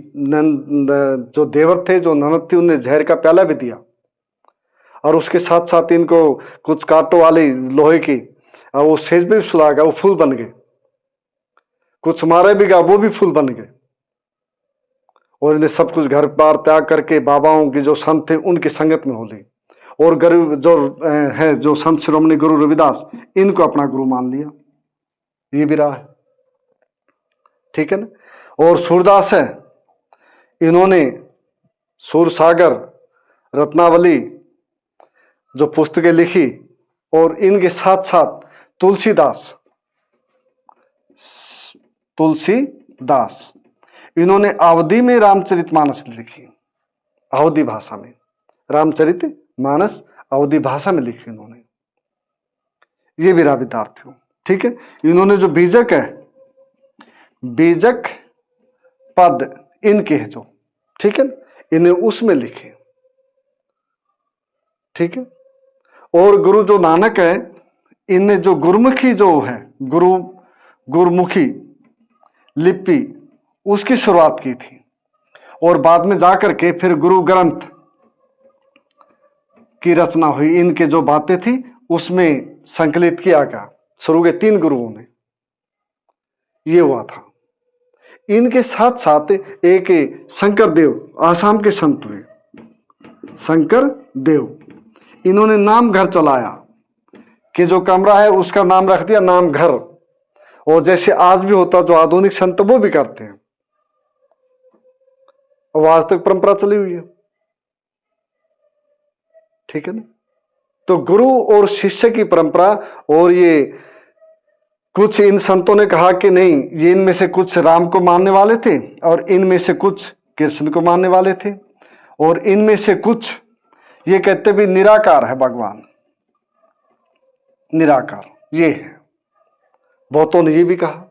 जो देवर थे, जो ननद थी, उन्हें जहर का प्याला भी दिया। और उसके साथ साथ इनको कुछ कांटों वाली लोहे की, और वो सेज भी सुला गया, वो फूल बन गए। कुछ मारे भी गया, वो भी फूल बन गए। और इन्हें सब कुछ घर बार त्याग करके बाबाओं की जो संत थे उनकी संगत में हो ली। और गरीब जो है, जो संत शिरोमणि गुरु रविदास, इनको अपना गुरु मान लिया। ये भी रहा है, ठीक है ना। और सूरदास है, इन्होंने सूरसागर, रत्नावली जो पुस्तकें लिखी, और इनके साथ साथ तुलसीदास इन्होंने अवधी में रामचरितमानस लिखी, अवधी भाषा में रामचरितमानस अवधी भाषा में लिखी इन्होंने। ये भी रहा विद्यार्थियों, ठीक है। इन्होंने जो बीजक है, बीजक पद इनके है जो, ठीक है, इन्हें उसमें लिखे, ठीक है। और गुरु जो नानक है, इनने जो गुरुमुखी जो है, गुरुमुखी लिपि उसकी शुरुआत की थी। और बाद में जाकर के फिर गुरु ग्रंथ की रचना हुई। इनके जो बातें थी उसमें संकलित किया गया, शुरू के 3 गुरुओं ने, ये हुआ था। इनके साथ साथ एक शंकर देव, आसाम के संत हुए, शंकर देव, इन्होंने नाम घर चलाया, कि जो कमरा है उसका नाम रख दिया नाम घर। और जैसे आज भी होता, जो आधुनिक संत वो भी करते हैं, और आज तक परंपरा चली हुई है, ठीक है ना। तो गुरु और शिष्य की परंपरा। और ये कुछ इन संतों ने कहा कि नहीं, ये इनमें से कुछ राम को मानने वाले थे, और इनमें से कुछ कृष्ण को मानने वाले थे, और इनमें से कुछ ये कहते भी निराकार है भगवान, निराकार ये है। बहुतों ने ये भी कहा,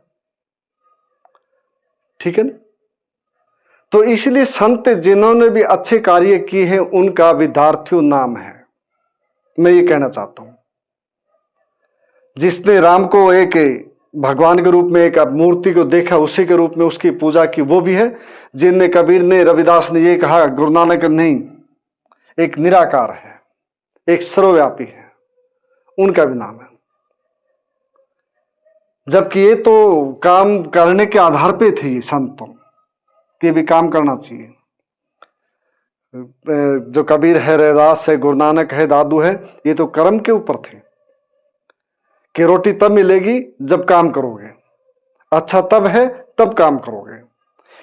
ठीक है ना। तो इसलिए संत जिन्होंने भी अच्छे कार्य किए हैं उनका विद्यार्थियों नाम है। मैं ये कहना चाहता हूं, जिसने राम को एक भगवान के रूप में, एक मूर्ति को देखा, उसी के रूप में उसकी पूजा की, वो भी है। जिनने, कबीर ने, रविदास ने ये कहा, गुरु नानक नहीं, एक निराकार है, एक सर्वव्यापी है, उनका भी नाम है। जबकि ये तो काम करने के आधार पे थे संतों, ये भी काम करना चाहिए। जो कबीर है, रविदास है, गुरु नानक है, दादू है, ये तो कर्म के ऊपर थे कि रोटी तब मिलेगी जब काम करोगे, अच्छा तब है तब काम करोगे।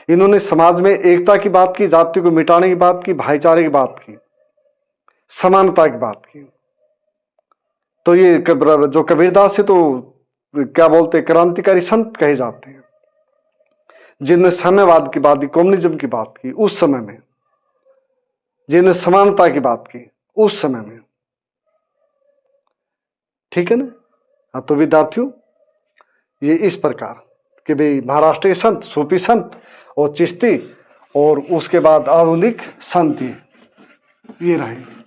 इन्होंने समाज में एकता की बात की, जाति को मिटाने की बात की, भाईचारे की बात की, समानता की बात की। तो ये जो कबीरदास है तो क्या बोलते, क्रांतिकारी संत कहे जाते हैं। जिनने साम्यवाद की बात की, कम्युनिज्म की बात की उस समय में, जिनने समानता की बात की उस समय में। ठीक है ना। हाँ, तो विद्यार्थियों ये इस प्रकार कि भाई महाराष्ट्र के संत, सूफी संत और चिश्ती, और उसके बाद आधुनिक संत ये रहे।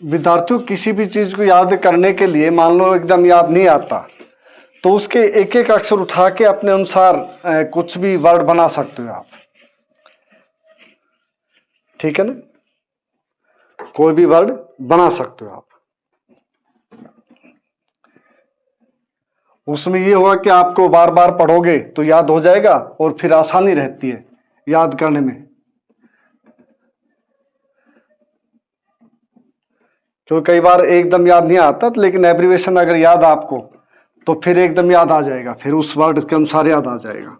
विद्यार्थियों किसी भी चीज को याद करने के लिए, मान लो एकदम याद नहीं आता, तो उसके एक एक अक्षर उठा के अपने अनुसार कुछ भी वर्ड बना सकते हो आप। ठीक है ना, कोई भी वर्ड बना सकते हो आप। उसमें ये हुआ कि आपको बार बार पढ़ोगे तो याद हो जाएगा, और फिर आसानी रहती है याद करने में, क्योंकि कई बार एकदम याद नहीं आता, लेकिन एब्रीवेशन अगर याद आपको तो फिर एकदम याद आ जाएगा, फिर उस वर्ड के अनुसार याद आ जाएगा।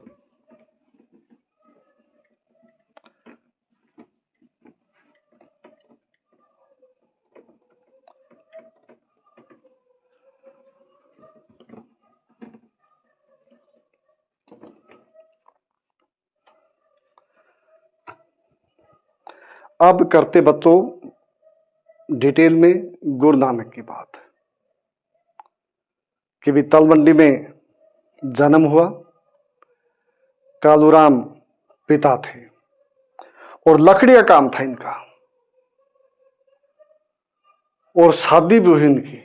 अब करते बच्चों डिटेल में गुरु नानक की बात, कि भी तलवंडी में जन्म हुआ, कालूराम पिता थे, और लकड़ी का काम था इनका, और शादी भी हुई इनकी,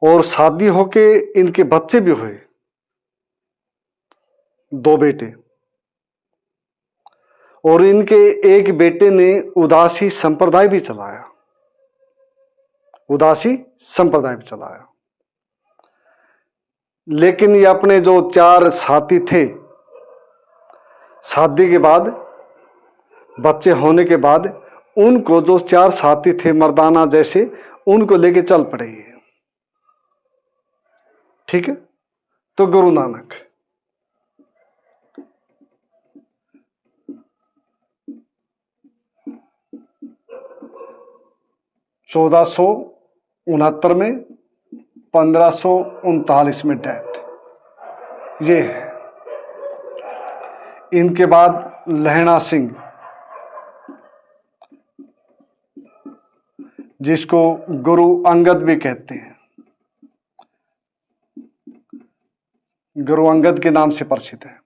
और शादी होके इनके बच्चे भी हुए, 2 बेटे, और इनके एक बेटे ने उदासी संप्रदाय भी चलाया, उदासी संप्रदाय भी चलाया। लेकिन ये अपने जो 4 साथी थे, शादी के बाद, बच्चे होने के बाद, उनको जो 4 साथी थे मर्दाना जैसे, उनको लेके चल पड़े। ठीक है, तो गुरु नानक 1469 में, 1539 में डेथ, ये है। इनके बाद लहणा सिंह, जिसको गुरु अंगद भी कहते हैं, गुरु अंगद के नाम से प्रसिद्ध है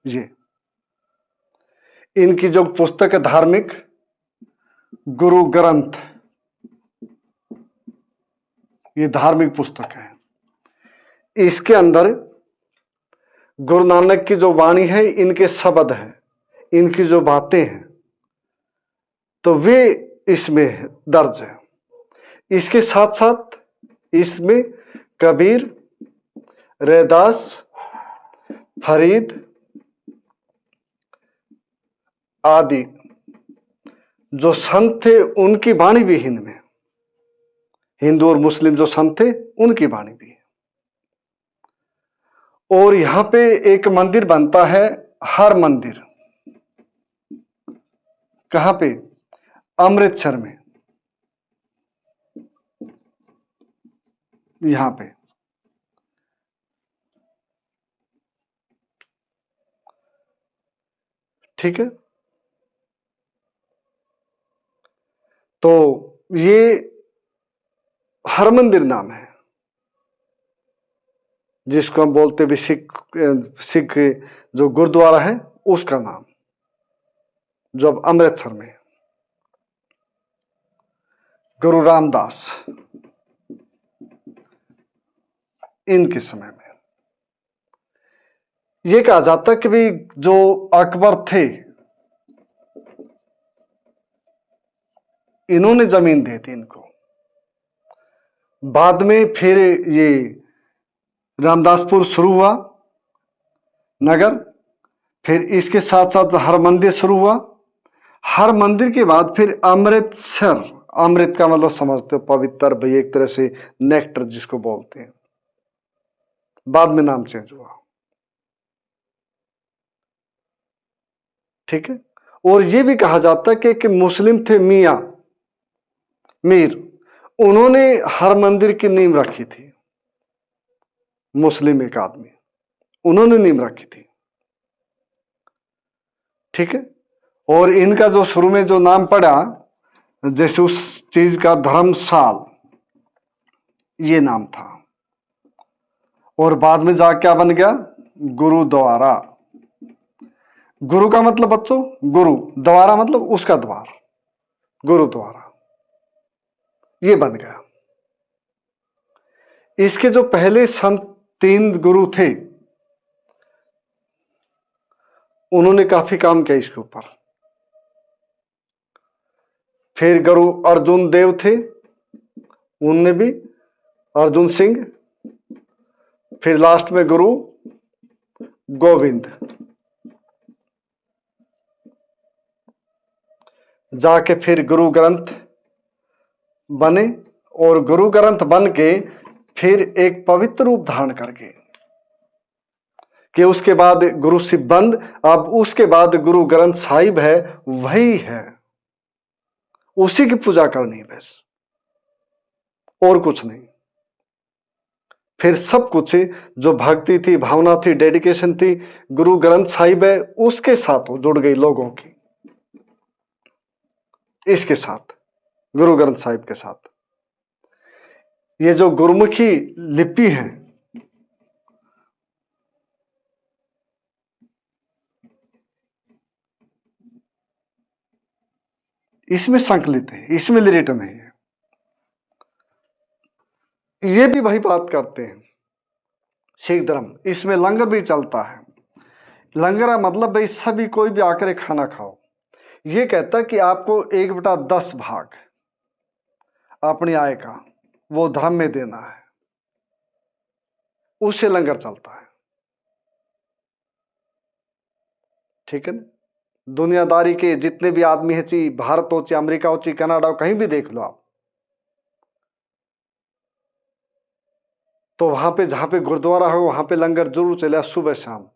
ये। इनकी जो पुस्तक है धार्मिक, गुरु ग्रंथ, ये धार्मिक पुस्तक है। इसके अंदर गुरु नानक की जो वाणी है, इनके शब्द हैं, इनकी जो बातें हैं, तो वे इसमें दर्ज है। इसके साथ साथ इसमें कबीर, रैदास, फरीद आदि जो संत थे उनकी वाणी भी हिंद में, हिंदू और मुस्लिम जो संत थे उनकी वाणी भी है। और यहां पे एक मंदिर बनता है, हर मंदिर, कहां पे? अमृतसर में, यहां पे। ठीक है, तो ये हरमंदिर नाम है, जिसको हम बोलते भी सिख जो गुरुद्वारा है उसका नाम, जो अब अमृतसर में। गुरु रामदास इनके समय में यह कहा जाता कि भी जो अकबर थे, इन्होंने जमीन दी थी इनको। बाद में फिर ये रामदासपुर शुरू हुआ नगर, फिर इसके साथ साथ हर मंदिर शुरू हुआ। हर मंदिर के बाद फिर अमृतसर, अमृत का मतलब समझते हो पवित्र, भाई एक तरह से नेक्टर जिसको बोलते हैं, बाद में नाम चेंज हुआ। ठीक है, और ये भी कहा जाता है कि मुस्लिम थे मियां मीर, उन्होंने हर मंदिर की नींव रखी थी। मुस्लिम एक आदमी, उन्होंने नींव रखी थी, ठीक है। और इनका जो शुरू में जो नाम पड़ा, जैसे उस चीज का धर्मशाल, ये नाम था। और बाद में जा क्या बन गया? गुरुद्वारा। गुरु का मतलब बच्चों गुरु, द्वारा मतलब उसका द्वार, गुरुद्वारा ये बन गया। इसके जो पहले संत 3 गुरु थे, उन्होंने काफी काम किया इसके ऊपर। फिर गुरु अर्जुन देव थे, उनने भी, अर्जुन सिंह। फिर लास्ट में गुरु गोविंद, जाके फिर गुरु ग्रंथ बने। और गुरु ग्रंथ बन के फिर एक पवित्र रूप धारण करके कि उसके बाद गुरु शिवबंद, अब उसके बाद गुरु ग्रंथ साहिब है, वही है, उसी की पूजा करनी है बस, और कुछ नहीं। फिर सब कुछ जो भक्ति थी, भावना थी, डेडिकेशन थी, गुरु ग्रंथ साहिब है उसके साथ जुड़ गई लोगों की, इसके साथ, गुरु ग्रंथ साहिब के साथ। ये जो गुरुमुखी लिपि है, इसमें संकलित है, इसमें रिटन है। ये भी वही बात करते हैं सिख धर्म, इसमें लंगर भी चलता है। लंगर का मतलब भाई सभी कोई भी आकर खाना खाओ। ये कहता है कि आपको 1/10 भाग अपनी आय का वो धर्म में देना है, उससे लंगर चलता है, ठीक है ना। दुनियादारी के जितने भी आदमी है, चाहे भारत हो, चाहे अमेरिका हो, चाहे कनाडा हो, कहीं भी देख लो आप, तो वहां पे जहां पे गुरुद्वारा हो वहां पे लंगर जरूर चले सुबह शाम।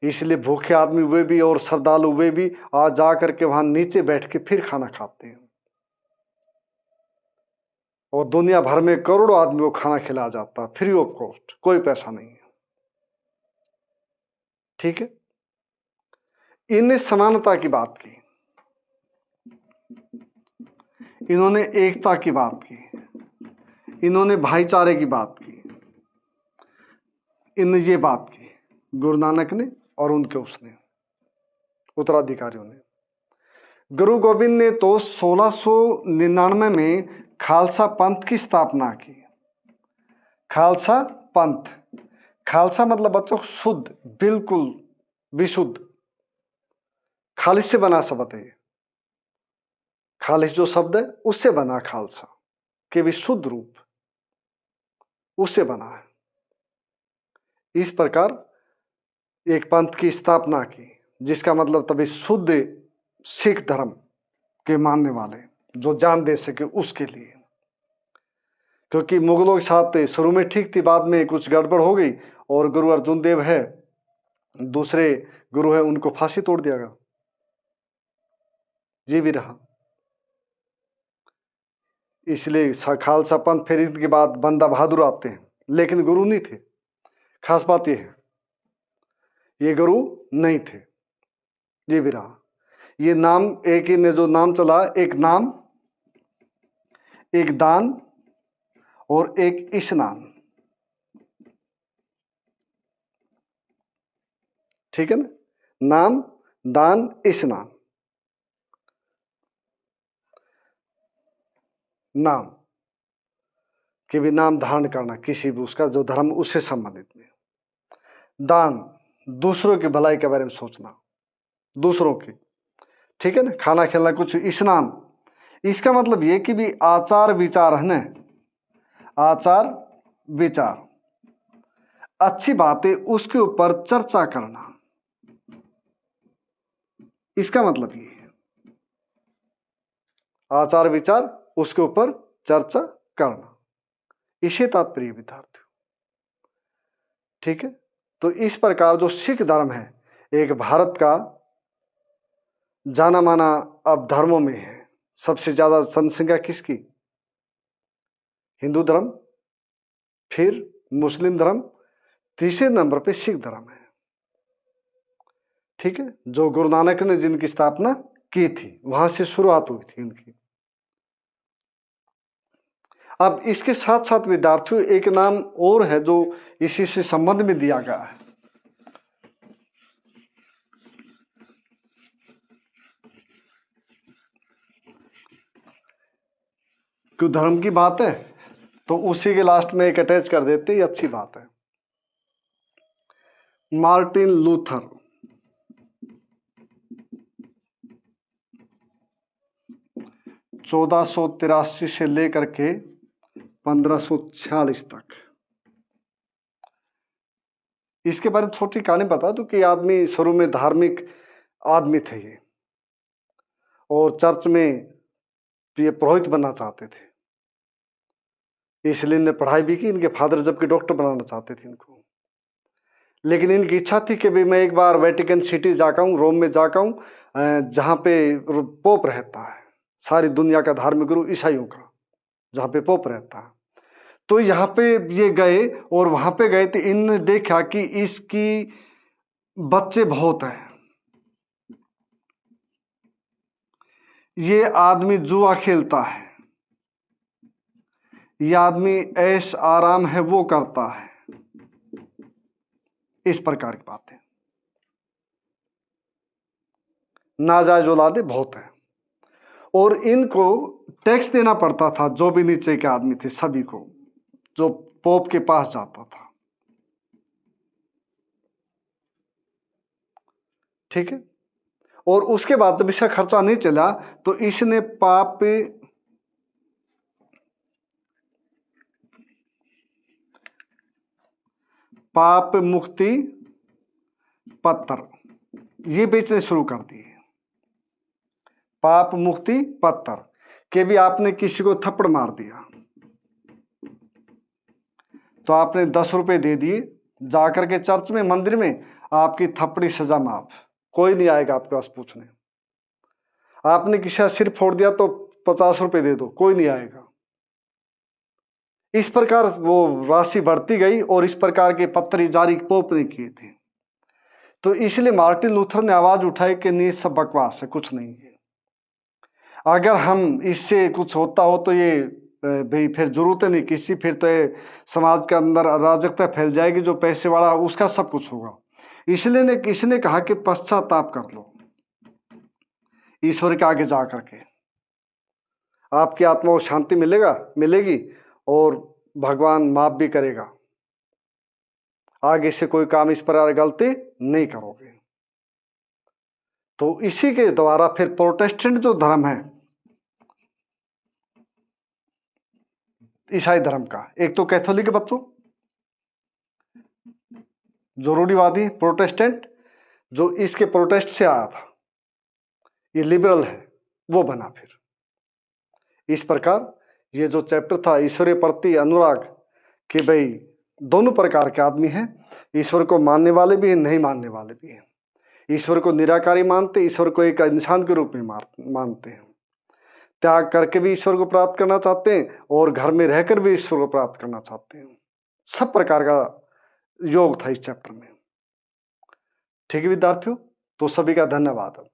इसलिए भूखे आदमी वे भी और श्रद्धालु वे भी आज जा करके वहां नीचे बैठ के फिर खाना खाते हैं। और दुनिया भर में करोड़ों आदमी को खाना खिलाया जाता है फ्री ऑफ कॉस्ट, कोई पैसा नहीं है, ठीक है। इनने समानता की बात की, इन्होंने एकता की बात की, इन्होंने भाईचारे की बात की, इनने ये बात की, गुरु नानक ने और उनके उसने उत्तराधिकारियों ने। गुरु गोविंद ने तो 1699 में खालसा पंथ की स्थापना की। खालसा पंथ, खालसा मतलब बच्चों शुद्ध, बिल्कुल विशुद्ध, खालिश से बना शब्द है। खालिश जो शब्द है उससे बना खालसा, के विशुद्ध रूप, उससे बना है। इस प्रकार एक पंथ की स्थापना की, जिसका मतलब तभी शुद्ध सिख धर्म के मानने वाले जो जान दे सके उसके लिए। क्योंकि मुगलों के साथ शुरू में ठीक थी, बाद में कुछ गड़बड़ हो गई और गुरु अर्जुन देव है, दूसरे गुरु है, उनको फांसी तोड़ दिया गया, ये भी रहा। इसलिए खालसा पंथ, फिर इनके बाद बंदा बहादुर आते हैं, लेकिन गुरु नहीं थे। खास बात यह है, ये गुरु नहीं थे, ये भी रहा। ये नाम एक ही ने जो नाम चला, एक नाम, एक दान और एक स्नान, ठीक है ना। नाम, दान, स्नान। नाम कि भी नाम धारण करना किसी भी उसका जो धर्म उससे संबंधित में। दान, दूसरों की भलाई के बारे में सोचना, दूसरों की, ठीक है ना। खाना खिलाना, कुछ। स्नान, इसका मतलब ये कि भी आचार विचार है ना, आचार विचार, अच्छी बातें उसके ऊपर चर्चा करना, इसका मतलब ये है। आचार विचार उसके ऊपर चर्चा करना, इसे तात्पर्य विद्यार्थियों, ठीक है। तो इस प्रकार जो सिख धर्म है एक भारत का जाना माना अब धर्मों में है। सबसे ज्यादा जनसंख्या किसकी? हिंदू धर्म, फिर मुस्लिम धर्म, तीसरे नंबर पे सिख धर्म है। ठीक है, जो गुरु नानक ने जिनकी स्थापना की थी, वहां से शुरुआत हुई थी इनकी। अब इसके साथ साथ विद्यार्थियों एक नाम और है जो इसी से संबंध में दिया गया है। क्यों धर्म की बात है तो उसी के लास्ट में एक अटैच कर देते, ये अच्छी बात है। मार्टिन लूथर, (1483) से लेकर के 1546 तक। इसके बारे में छोटी कहानी बता दूं कि आदमी शुरू में धार्मिक आदमी थे ये, और चर्च में ये पुरोहित बनना चाहते थे, इसलिए इन्हें पढ़ाई भी की। इनके फादर जबकि डॉक्टर बनाना चाहते थे इनको, लेकिन इनकी इच्छा थी कि भी मैं एक बार वेटिकन सिटी जाकर हूँ, रोम में जाकर हूँ, जहाँ पे पोप रहता है, सारी दुनिया का धार्मिक गुरु ईसाइयों का, जहाँ पे पोप रहता है। तो यहाँ पे ये गए, और वहाँ पे गए तो इनने देखा कि इसकी बच्चे बहुत हैं, ये आदमी जुआ खेलता है, ये आदमी ऐश आराम है वो करता है, इस प्रकार की बातें। नाजायज औलादे बहुत है, और इनको टैक्स देना पड़ता था, जो भी नीचे के आदमी थे सभी को, जो पोप के पास जाता था। ठीक है, और उसके बाद जब इसका खर्चा नहीं चला तो इसने पाप मुक्ति पत्र ये बेचने शुरू कर दिए। पाप मुक्ति पत्र के भी आपने किसी को थप्पड़ मार दिया तो आपने 10 रुपए दे दिए, जाकर के चर्च में, मंदिर में, आपकी थप्पड़ी सजा माफ, कोई नहीं आएगा आपके पास पूछने। आपने किसी का सिर फोड़ दिया तो 50 रुपए दे दो, कोई नहीं आएगा। इस प्रकार वो राशि बढ़ती गई, और इस प्रकार के पत्र जारी पोप ने किए थे। तो इसलिए मार्टिन लूथर ने आवाज उठाई कि नहीं, सब बकवास है, कुछ नहीं है। अगर हम इससे कुछ होता हो तो ये भाई फिर जरूरत नहीं किसी, फिर तो ये समाज के अंदर अराजकता फैल जाएगी, जो पैसे वाला उसका सब कुछ होगा। इसलिए इसने कहा कि पश्चाताप कर लो ईश्वर के आगे जा करके, आपकी आत्मा को शांति मिलेगी, और भगवान माफ भी करेगा। आगे से कोई काम इस प्रकार गलती नहीं करोगे। तो इसी के द्वारा फिर प्रोटेस्टेंट जो धर्म है ईसाई धर्म का, एक तो कैथोलिक बच्चों, जो रूढ़िवादी प्रोटेस्टेंट, जो इसके प्रोटेस्ट से आया था, ये लिबरल है, वो बना। फिर इस प्रकार ये जो चैप्टर था ईश्वर के प्रति अनुराग, कि भाई दोनों प्रकार के आदमी हैं, ईश्वर को मानने वाले भी हैं, नहीं मानने वाले भी हैं। ईश्वर को निराकारी मानते, ईश्वर को एक इंसान के रूप में मानते हैं, त्याग करके भी ईश्वर को प्राप्त करना चाहते हैं, और घर में रहकर भी ईश्वर को प्राप्त करना चाहते हैं। सब प्रकार का योग था इस चैप्टर में। ठीक है विद्यार्थियों, तो सभी का धन्यवाद।